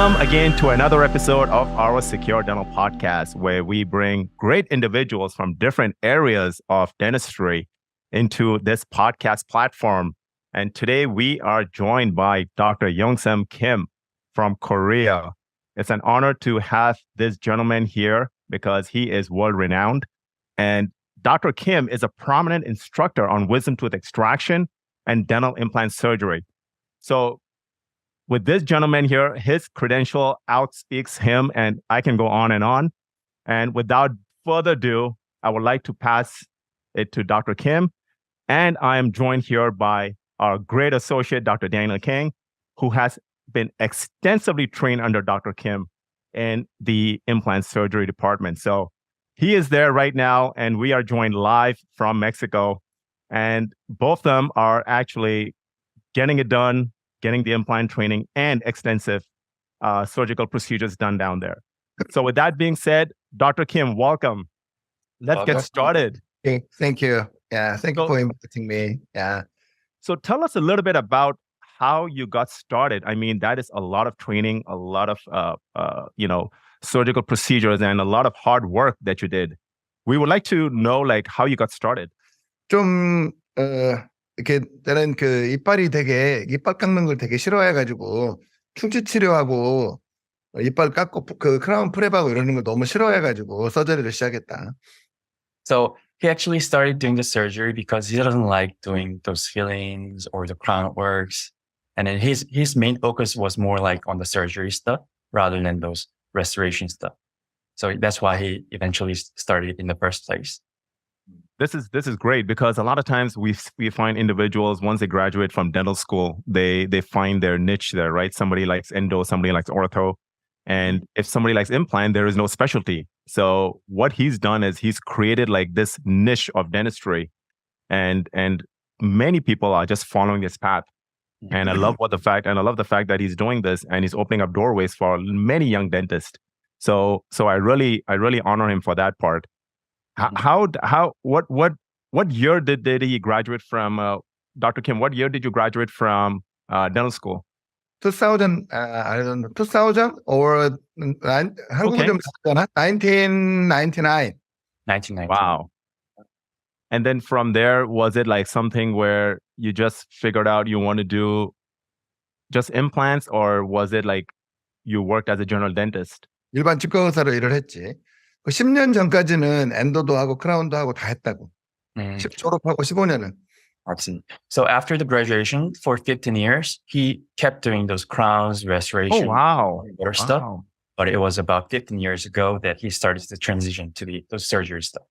Welcome again to another episode of our Secure Dental Podcast, where we bring great individuals from different areas of dentistry into this podcast platform. And today we are joined by Dr. Youngsam Kim from Korea. It's an honor to have this gentleman here because he is world-renowned. And Dr. Kim is a prominent instructor on wisdom tooth extraction and dental implant surgery. So with this gentleman here, his credential outspeaks him, and I can go on. And without further ado, I would like to pass it to Dr. Kim. And I am joined here by our great associate, Dr. Daniel Kang, who has been extensively trained under Dr. Kim in the implant surgery department. So he is there right now, and we are joined live from Mexico. And both of them are actually getting it done, getting the implant training and extensive surgical procedures done down there. So with that being said, Dr. Kim, welcome. Let's get started. Okay, thank you. Yeah, thank you for inviting me. Yeah. So tell us a little bit about how you got started. I mean, that is a lot of training, a lot of surgical procedures, and a lot of hard work that you did. We would like to know like how you got started. 좀 이렇게 나는 그 이빨 깎는 걸 되게 싫어해가지고 충치 치료하고 이빨 깎고 그 크라운 프랩하고 이러는 걸 너무 싫어해가지고 서저리를 시작했다. So he actually started doing the surgery because he doesn't like doing those fillings or the crown works. And then his main focus was more like on the surgery stuff rather than those restoration stuff. So that's why he eventually started in the first place. This is great because a lot of times we find individuals once they graduate from dental school, they find their niche there, right? Somebody likes endo, somebody likes ortho. And if somebody likes implant, there is no specialty. So what he's done is he's created like this niche of dentistry, and many people are just following this path. And I love the fact that he's doing this and he's opening up doorways for many young dentists. So I really honor him for that part. What year did he graduate from, Dr. Kim? What year did you graduate from dental school? 2000, I don't know, 2000 or 한국은 1999. 1990. Wow. And then from there, was it like something where you just figured out you want to do just implants, or was it like you worked as a general dentist? 일반 치과 의사로 일을 했지. 10년 전까지는 엔도도 하고 크라운도 하고 다 했다고. 졸업하고 15년은. So after the graduation, for 15 years, he kept doing those crowns, restoration, stuff. But it was about 15 years ago that he started to transition to those surgery stuff.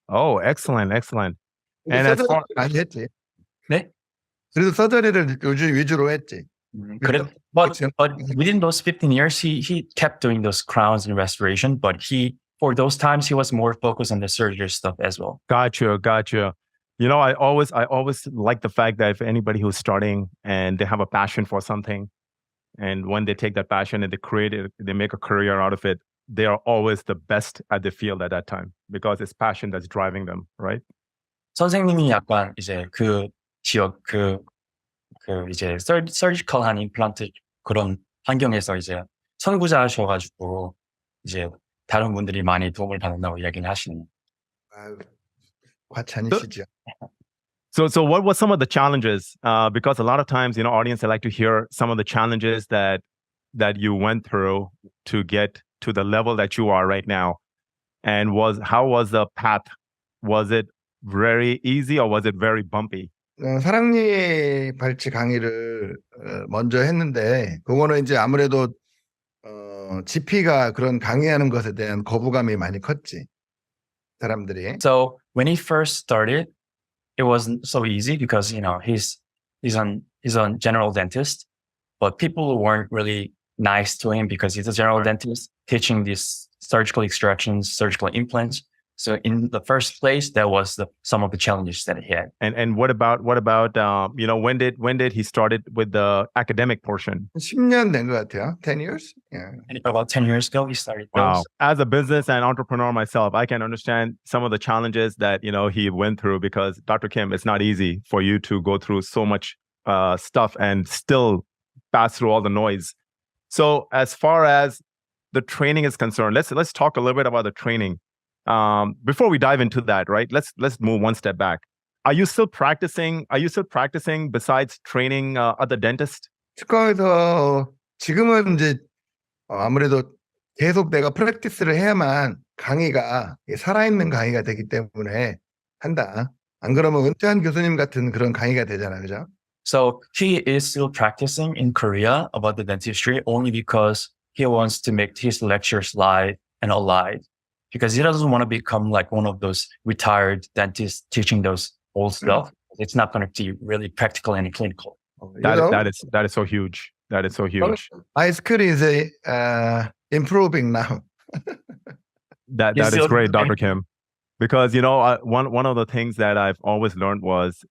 Oh, excellent. And as far 많이 했지. 네? 그래도 서저리를 요즘 위주로 했지. But within those 15 years, he kept doing those crowns and restoration. But for those times, he was more focused on the surgery stuff as well. Gotcha. You know, I always like the fact that if anybody who's starting and they have a passion for something, and when they take that passion and they create it, they make a career out of it, they are always the best at the field at that time because it's passion that's driving them, right? 선생님이 약간 이제 그 지역 그 이제 서지컬한 임플란트 그런 환경에서 이제 선구자셔가지고 이제 다른 분들이 많이 도움을 받는다고 이야기를 하시네요. 과찬이시죠. So what were some of the challenges? Because a lot of times, you know, audience, I like to hear some of the challenges that you went through to get to the level that you are right now. And how was the path? Was it very easy or was it very bumpy? 사랑니 발치 강의를 먼저 했는데 그거는 이제 아무래도 GP가 그런 강의하는 것에 대한 거부감이 많이 컸지. 사람들이. So when he first started, it wasn't so easy because he's a general dentist, but people weren't really nice to him because he's a general dentist teaching these surgical extractions, surgical implants. So in the first place, that was some of the challenges that he had. And what about when did he started with the academic portion? 10년 된 것 같아요. 10 years? Yeah. And about 10 years ago, he started. Wow. As a business and entrepreneur myself, I can understand some of the challenges that he went through because Dr. Kim, it's not easy for you to go through so much stuff and still pass through all the noise. So as far as the training is concerned, let's talk a little bit about the training. Before we dive into that, right? Let's move one step back. Are you still practicing? Are you still practicing besides training other dentists? 치과에서 지금은 이제 아무래도 계속 내가 프랙티스를 해야만 강의가 살아있는 강의가 되기 때문에 한다. 안 그러면 은퇴한 교수님 같은 그런 강의가 되잖아, 그죠? So he is still practicing in Korea about the dentistry only because he wants to make his lectures live and alive. Because he doesn't want to become like one of those retired dentists teaching those old stuff. It's not going to be really practical and clinical. That is so huge. That is so huge. My skill is improving now. That is great, Dr. Kim. Because, one of the things that I've always learned was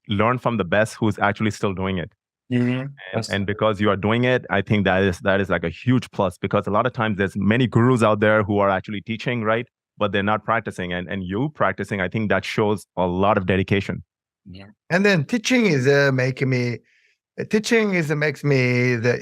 learn from the best who's actually still doing it. Mm-hmm. And because you are doing it, I think that is like a huge plus, because a lot of times there's many gurus out there who are actually teaching, right? But they're not practicing. And you practicing, I think that shows a lot of dedication. Yeah. And then teaching makes me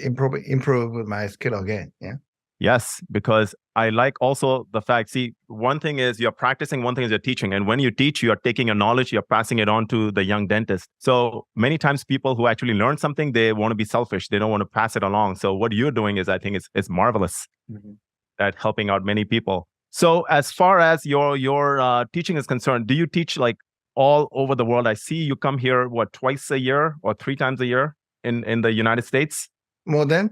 improve my skill again. Yeah. Yes, because I like also the fact, see, one thing is you're practicing, one thing is you're teaching. And when you teach, you're taking your knowledge, you're passing it on to the young dentist. So many times people who actually learn something, they want to be selfish. They don't want to pass it along. So what you're doing is, I think it's marvelous at helping out many people. So as far as your teaching is concerned, do you teach like all over the world? I see you come here, twice a year or 3 times a year in the United States? More than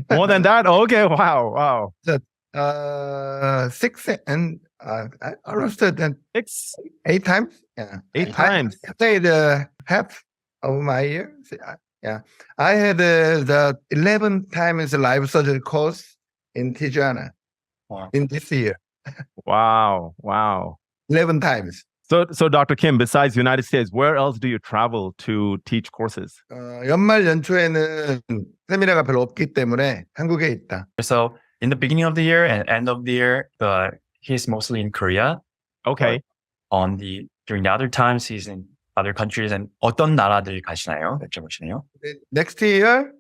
that? Okay. Wow. 6 and almost 8 times. Yeah, 8 times. I stayed half of my year. Yeah, I had the 11 times live surgery course in Tijuana. Wow. In this year. Wow. 11 times. So Dr. Kim, besides United States, where else do you travel to teach courses? 연말 연초에는 세미나가 별로 없기 때문에 한국에 있다. So in the beginning of the year and end of the year, he's mostly in Korea. Okay. During the other times, he's in other countries. And 어떤 나라들 가시나요? 여쭤보시네요. Next year,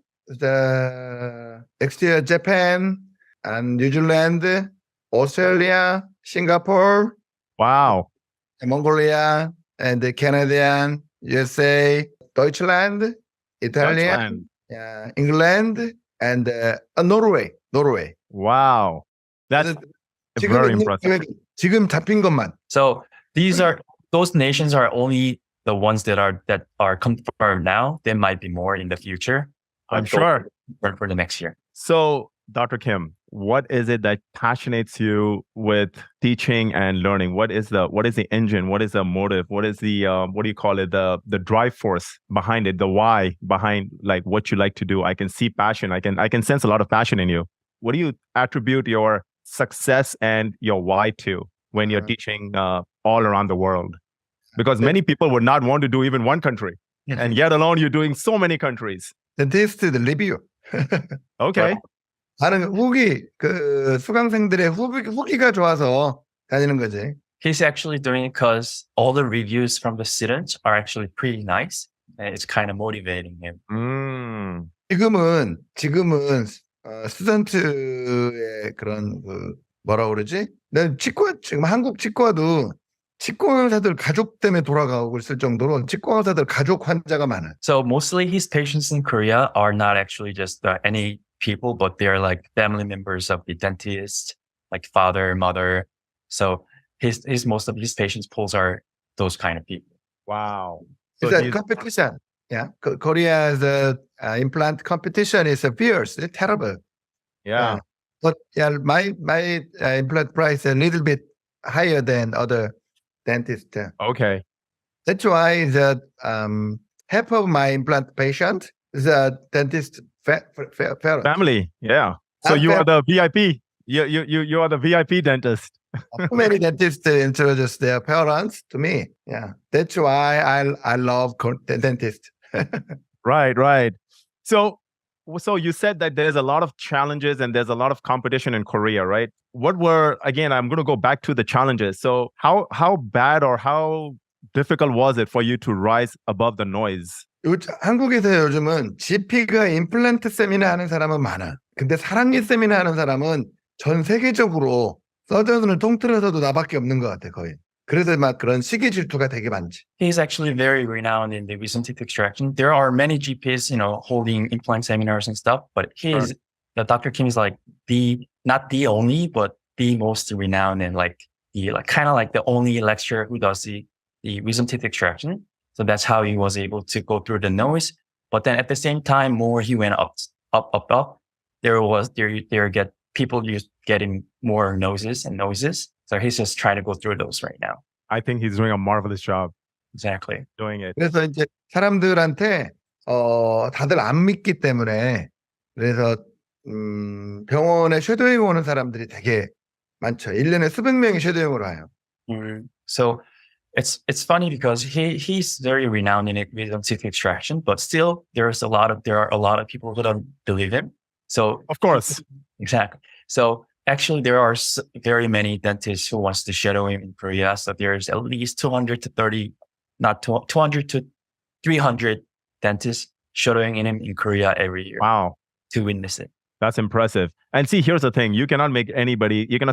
Japan and New Zealand, Australia, Singapore. Wow. Mongolia and Canada, USA, Deutschland, Italian, England, and Norway. Wow. That's very impressive. 지금 잡힌 것만. So those nations are only the ones that are confirmed now. There might be more in the future. I'm sure. For the next year. So, Dr. Kim, what is it that passionates you with teaching and learning? What is the engine? What is the motive? What is the what do you call it? The drive force behind it, the why behind like what you like to do. I can see passion. I can sense a lot of passion in you. What do you attribute your success and your why to when you're teaching all around the world? Because many people would not want to do even one country, and yet alone you're doing so many countries. Dentist review. Okay. 다른 수강생들의 후기가 좋아서 다니는 거지. He's actually doing it because all the reviews from the students are actually pretty nice, and it's kind of motivating him. 지금은 스튜던트의 그런 뭐라 그러지? 난 지금 한국 치과도 치과 의사들 가족 때문에 돌아가고 있을 정도로 치과 의사들 가족 환자가 많아. So mostly his patients in Korea are not actually just any people, but they're like family members of the dentist, like father, mother. So most of his patients pools are those kind of people. Wow. So it's a competition. Yeah. Korea's implant competition is fierce. It's terrible. Yeah. But my implant price is a little bit higher than other dentists. Okay. That's why the half of my implant patient is a dentist family. Yeah. So you are the VIP. You are the VIP dentist. Too many dentists introduce their parents to me. Yeah. That's why I love dentists. Right. So you said that there's a lot of challenges and there's a lot of competition in Korea, right? Again, I'm going to go back to the challenges. So how bad or how difficult was it for you to rise above the noise? 한국에서 요즘은 GP가 임플란트 세미나 하는 사람은 많아. 근데 사랑니 세미나 하는 사람은 전 세계적으로 서전을 통틀어서도 나밖에 없는 것 같아, 거의. 그래서 막 그런 시기 질투가 되게 많지. He's actually very renowned in the wisdom teeth extraction. There are many GPs, holding implant seminars and stuff, but the Dr. Kim is like not the only, but the most renowned and kind of like the only lecturer who does the wisdom teeth extraction. So that's how he was able to go through the nose. But then at the same time, more he went up. People getting more noses. So he's just trying to go through those right now. I think he's doing a marvelous job Exactly. doing it. 그래서 이제 사람들한테 다들 안 믿기 때문에 그래서 병원에 쉐도잉 오는 사람들이 되게 많죠. 1년에 수백 명이 쉐도잉으로 와요. So it's funny because he's very renowned in wisdom teeth extraction, but still there are a lot of people who don't believe him. So Of course. Exactly. So actually there are very many dentists who wants to shadow him in Korea. So there's at least 200 to 300 dentists shadowing him in Korea every year. Wow. To witness it. That's impressive. And see, here's the thing. You cannot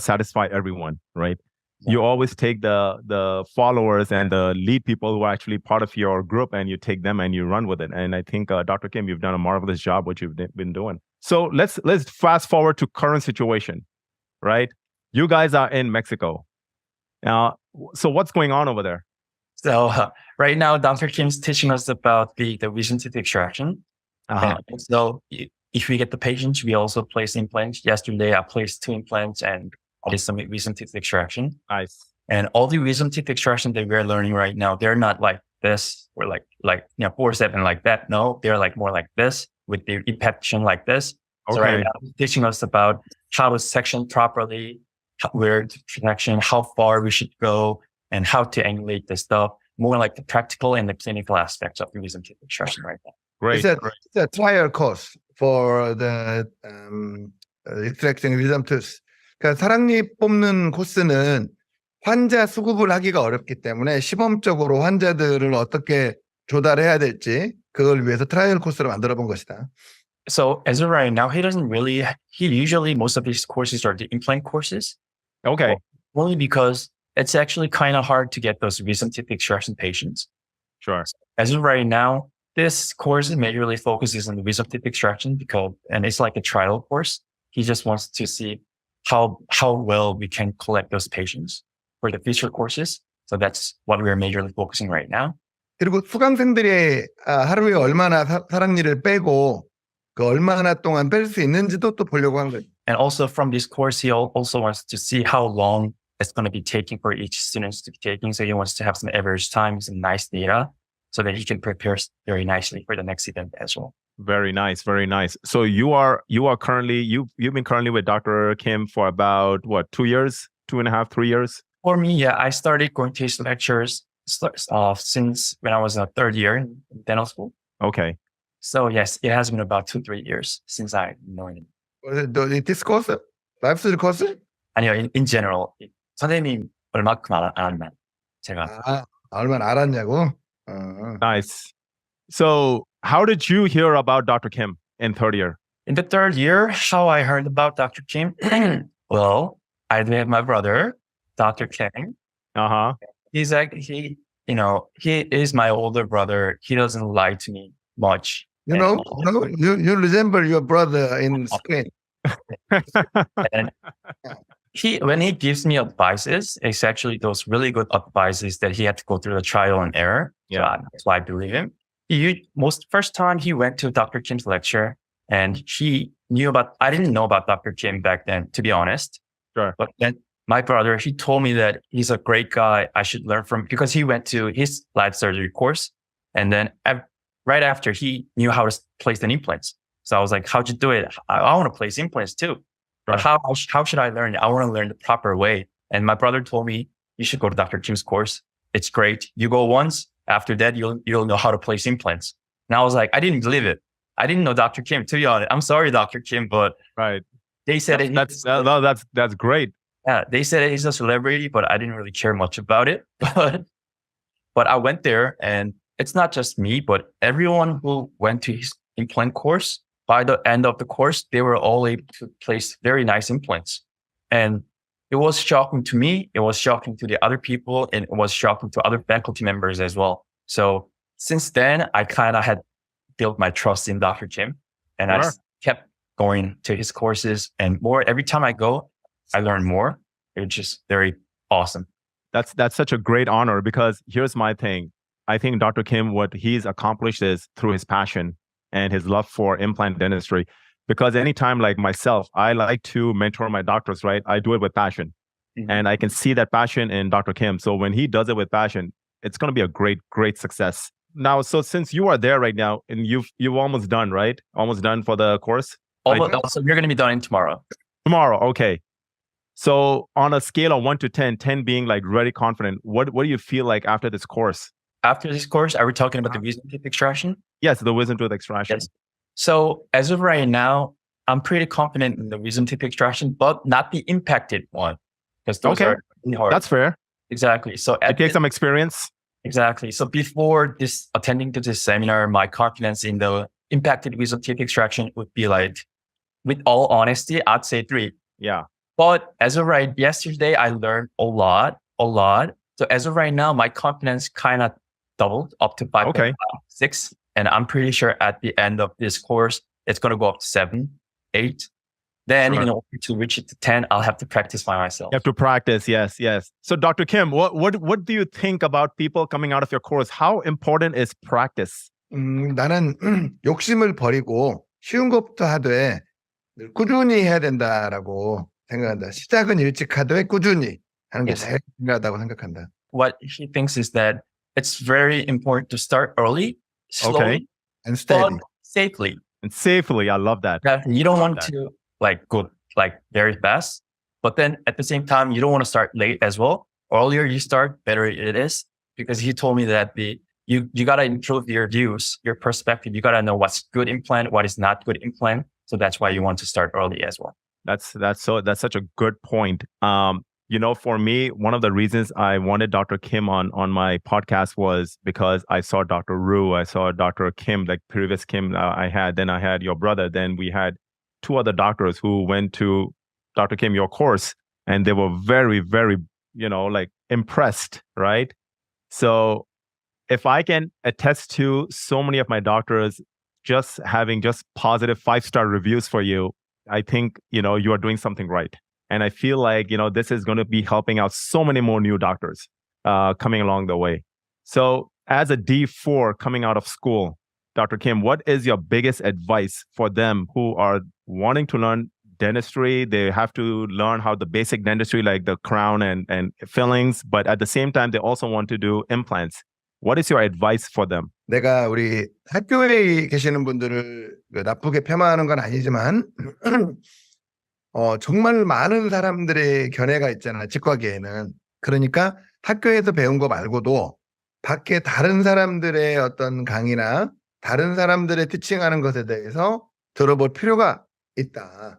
satisfy everyone, right? Yeah. You always take the followers and the lead people who are actually part of your group, and you take them and you run with it. And I think, Dr. Kim, you've done a marvelous job, what you've been doing. So let's fast forward to current situation, right? You guys are in Mexico. So what's going on over there? So right now, Dr. Kim's teaching us about the wisdom teeth extraction. So if we get the patients, we also place implants. Yesterday, I placed 2 implants and did some wisdom teeth extraction. Nice. And all the wisdom teeth extraction that we're learning right now, they're not like this or like 4-7 like that. No, they're like more like this with the impection like this. Okay. So right now, he's teaching us about how to section properly, where to section, how far we should go, and how to angulate the stuff. More like the practical and the clinical aspects of the wisdom teeth extraction right now. Great. It's a trial course for the extracting wisdom tooth. 그러니까 사랑니 뽑는 코스는 환자 수급을 하기가 어렵기 때문에 시범적으로 환자들을 어떻게 조달해야 될지 그걸 위해서 트라이얼 코스로 만들어 본 것이다. So as of right now, he usually most of his courses are the implant courses. Okay. Only because it's actually kind of hard to get those wisdom teeth extraction patients. Sure. So as of right now, this course majorly focuses on the wisdom teeth extraction and it's like a trial course. He just wants to see how well we can collect those patients for the future courses. So that's what we're majorly focusing right now. 그리고 수강생들이 하루에 얼마나 사랑니를 빼고 그 얼마나 동안 뺄 수 있는지도 또 보려고 한 거예요. And also from this course, he also wants to see how long it's going to be taking for each student to be taking. So he wants to have some average time, some nice data, so that he can prepare very nicely for the next event as well. Very nice, very nice. So you've been currently with Dr. Kim for about 2 years, 2.5, 3 years? For me, yeah, I started going to his lectures since when I was in 3rd year in dental school. Okay. So yes, it has been about 2-3 years since I know him. This course? 라이프스타일 코스? 아니요, in general. 선생님 얼마큼 알았나 제가. 얼마나 알았냐고? Nice. So how did you hear about Dr. Kim in 3rd year? In the 3rd year, how I heard about Dr. Kim? Well, I have my brother, Dr. Kang. He's like, he is my older brother. He doesn't lie to me much. You resemble your brother in screen. And when he gives me advices, it's actually those really good advices that he had to go through the trial and error. Yeah. So that's why I believe him. First time he went to Dr. Kim's lecture, and I didn't know about Dr. Kim back then, to be honest. Sure. But then my brother, he told me that he's a great guy I should learn from, because he went to his live surgery course. And then right after, he knew how to place the implants. So I was like, how'd you do it? I want to place implants too. But how should I learn it? I want to learn the proper way. And my brother told me, you should go to Dr. Kim's course. It's great. You go once. After that, you'll know how to place implants. And I was like, I didn't believe it. I didn't know Dr. Kim, to be honest. I'm sorry, Dr. Kim, but right. They said that's great. Yeah, they said he's a celebrity, but I didn't really care much about it. But But I went there and it's not just me, but everyone who went to his implant course, by the end of the course, they were all able to place very nice implants. And it was shocking to me. It was shocking to the other people, and it was shocking to other faculty members as well. So since then, I kind of had built my trust in Dr. Kim, and I Sure. kept going to his courses and more. Every time I go, I learn more. It's just very awesome. That's such a great honor because here's my thing. I think Dr. Kim, what he's accomplished is through his passion and his love for implant dentistry. Because anytime like myself, I like to mentor my doctors, right? I do it with passion. Mhm. And I can see that passion in Dr. Kim. So when he does it with passion, it's going to be a great, great success. Now, so since you are there right now and you've almost done, right? Almost done for the course? So you're going to be done in tomorrow. Tomorrow, okay. So on a scale of 1 to 10, 10 being like very confident, what do you feel like after this course? After this course, are we talking about the wisdom teeth extraction? Yes, the wisdom tooth extraction. Yes. So as of right now, I'm pretty confident in the wisdom teeth extraction, but not the impacted one, because those Okay. are really hard. That's fair. Exactly. So It takes some experience. exactly. So before this attending to this seminar, my confidence in the impacted wisdom teeth extraction would be like, with all honesty, I'd say 3. Yeah. But as of right yesterday, I learned a lot. So as of right now, my confidence kind of doubled up to 5.5, Okay. 6. And I'm pretty sure at the end of this course, it's going to go up to 7, 8. Then, Sure. to reach it to 10, I'll have to practice by myself. You have to practice. Yes, yes. So Dr. Kim, what do you think about people coming out of your course? How important is practice? 나는 욕심을 버리고 쉬운 것부터 하되 늘 꾸준히 해야 된다라고 생각한다. 시작은 일찍 하되 꾸준히 하는 게 Yes. 제일 중요하다고 생각한다. What he thinks is that it's very important to start early, slowly, Okay. And steady. but safely. And safely, I love that. That you don't want that. to go very fast, but then at the same time, you don't want to start late as well. Earlier you start, better it is, because he told me that you got to improve your views, your perspective. You got to know what's good implant, what is not good implant. So that's why you want to start early as well. That's such a good point. For me, one of the reasons I wanted Dr. Kim on my podcast was because I saw Dr. Ru, I saw Dr. Kim, like previous Kim I had, then I had your brother, then we had 2 other doctors who went to Dr. Kim, your course, and they were very, very, impressed, right? So if I can attest to so many of my doctors just having just positive 5-star reviews for you, I think, you are doing something right. And I feel like, this is going to be helping out so many more new doctors coming along the way. So as a D4 coming out of school, Dr. Kim, what is your biggest advice for them who are wanting to learn dentistry? They have to learn how the basic dentistry, like the crown and fillings, but at the same time, they also want to do implants. What is your advice for them? 내가 우리 학교에 계시는 분들을 나쁘게 폄하하는 건 아니지만 정말 많은 사람들의 견해가 있잖아, 치과계에는. 그러니까 학교에서 배운 거 말고도 밖에 다른 사람들의 어떤 강의나 다른 사람들의 티칭하는 것에 대해서 들어볼 필요가 있다.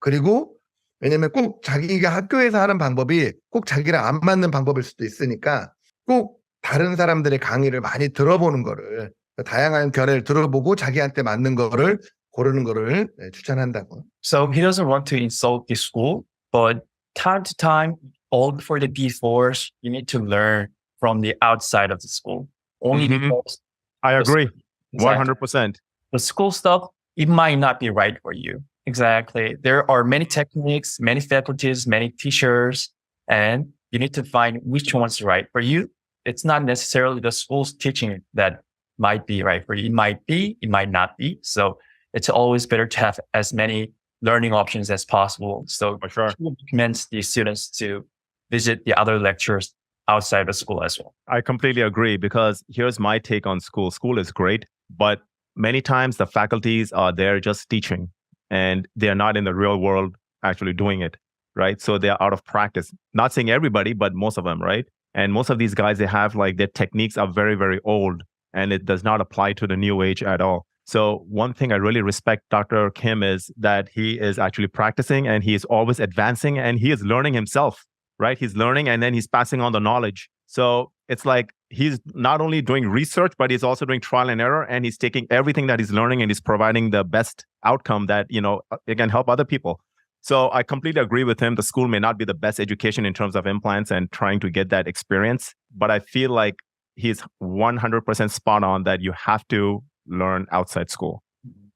그리고 왜냐면 꼭 자기가 학교에서 하는 방법이 꼭 자기랑 안 맞는 방법일 수도 있으니까 꼭 다른 사람들의 강의를 많이 들어보는 거를, 다양한 견해를 들어보고 자기한테 맞는 거를 고르는 거를 추천한다고. So he doesn't want to insult the school, but time to time, all for the D4s, you need to learn from the outside of the school. Only Mhm. because I agree. Exactly. 100%. The school stuff, it might not be right for you. Exactly. There are many techniques, many faculties, many teachers, and you need to find which one's right for you. It's not necessarily the school's teaching that might be right for you. It might be, it might not be. So it's always better to have as many learning options as possible. So For sure. he recommends the students to visit the other lectures outside of school as well. I completely agree because here's my take on school. School is great, but many times the faculties are there just teaching and they're not in the real world actually doing it, right? So they're out of practice. Not saying everybody, but most of them, right? And most of these guys, they have like their techniques are very, very old and it does not apply to the new age at all. So one thing I really respect Dr. Kim is that he is actually practicing and he is always advancing and he is learning himself, right? He's learning and then he's passing on the knowledge. So it's like he's not only doing research, but he's also doing trial and error, and he's taking everything that he's learning and he's providing the best outcome that, it can help other people. So I completely agree with him. The school may not be the best education in terms of implants and trying to get that experience, but I feel like he's 100% spot on that you have to learn outside school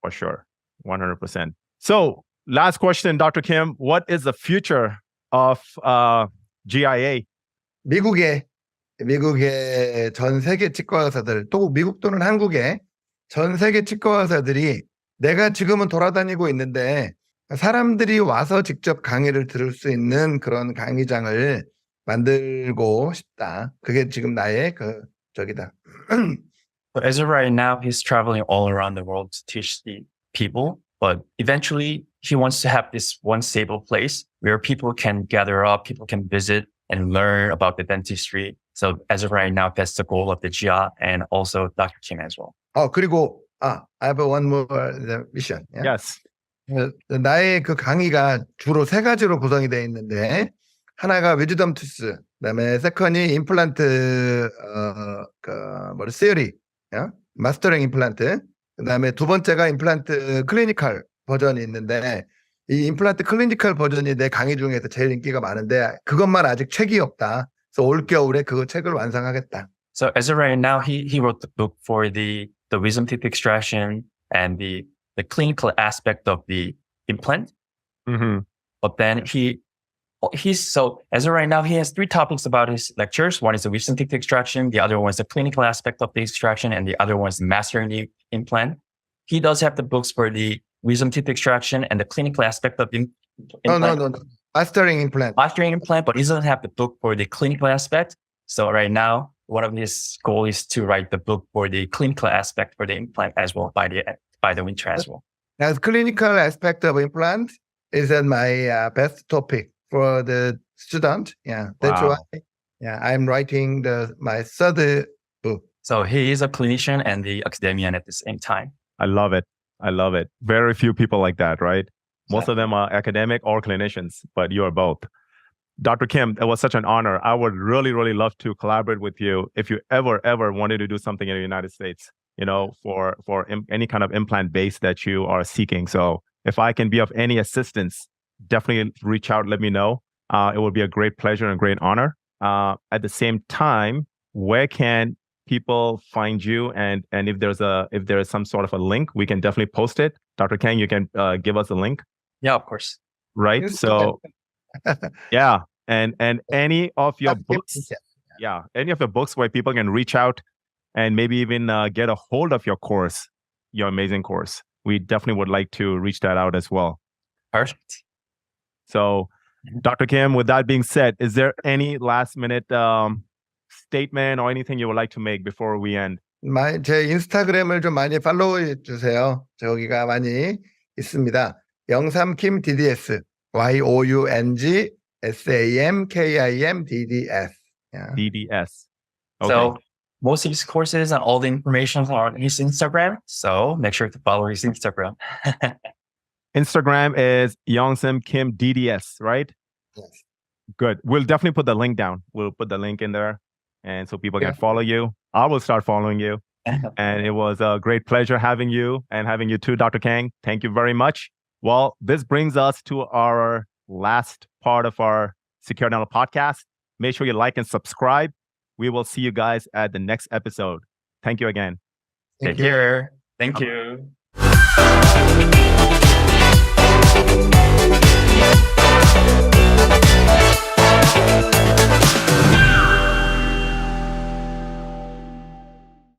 for sure. 100%. So last question, Dr. Kim, what is the future of GIA? 미국의 전 세계 치과 의사들, 또 미국 또는 한국의 전 세계 치과 의사들이 내가 지금은 돌아다니고 있는데 사람들이 와서 직접 강의를 들을 수 있는 그런 강의장을 만들고 싶다. 그게 지금 나의 저기다. So as of right now, he's traveling all around the world to teach the people, but eventually he wants to have this one stable place where people can gather up, people can visit and learn about the dentistry. So as of right now, that's the goal of the GIA and also Dr. Kim as well. 그리고 I have one more mission. Yeah? Yes. 나의 그 강의가 주로 세 가지로 구성이 되어 있는데 하나가 위즈덤 투스, 그다음에 세컨이 임플란트 시어리, 마스터링 임플란트, 그다음에 두 번째가 임플란트 클리니컬 버전이 있는데 이 임플란트 클리니컬 버전이 내 강의 중에서 제일 인기가 많은데 그것만 아직 책이 없다. 그래서 올 겨울에 그 책을 완성하겠다. So as of right now, he wrote the book for the wisdom teeth extraction and the clinical aspect of the implant. Mm-hmm. But then so as of right now, he has 3 topics about his lectures. One is the wisdom teeth extraction. The other one is the clinical aspect of the extraction. And the other one is mastering the implant. He does have the books for the wisdom teeth extraction and the clinical aspect of the implant. No. Mastering implant. Mastering implant, but he doesn't have the book for the clinical aspect. So right now, one of his goals is to write the book for the clinical aspect for the implant as well by the winter as well. Now, the clinical aspect of implant is my best topic for the student. Yeah, that's Wow. why. Yeah, I'm writing my third book. So he is a clinician and the academician at the same time. I love it. Very few people like that, right? Most of them are academic or clinicians, but you are both. Dr. Kim, it was such an honor. I would really, really love to collaborate with you if you ever wanted to do something in the United States, for any kind of implant base that you are seeking. So if I can be of any assistance, definitely reach out, let me know. It would be a great pleasure and great honor. At the same time, where can people find you? And if there is some sort of a link, we can definitely post it. Dr. Kang, you can give us a link. Yeah, of course. Right. So yeah. And any of your books, any of your books where people can reach out and maybe even get a hold of your course, your amazing course. We definitely would like to reach that out as well. Perfect. So, Dr. Kim, with that being said, is there any last minute statement or anything you would like to make before we end? 제 인스타그램을 좀 많이 팔로우해 주세요. 저기가 많이 있습니다. 영삼킴 DDS, YOUNGSAMKIM DDS. DDS. Okay. So most of his courses and all the information are on his Instagram. So make sure to follow his Instagram. Instagram is Youngsam Kim DDS, right? Yes. Good. We'll definitely put the link down. We'll put the link in there, and so people can follow you. I will start following you. And it was a great pleasure having you and having you too, Dr. Kang. Thank you very much. Well, this brings us to our last part of our Secure Dental podcast. Make sure you like and subscribe. We will see you guys at the next episode. Thank you again. Take care. Thank you.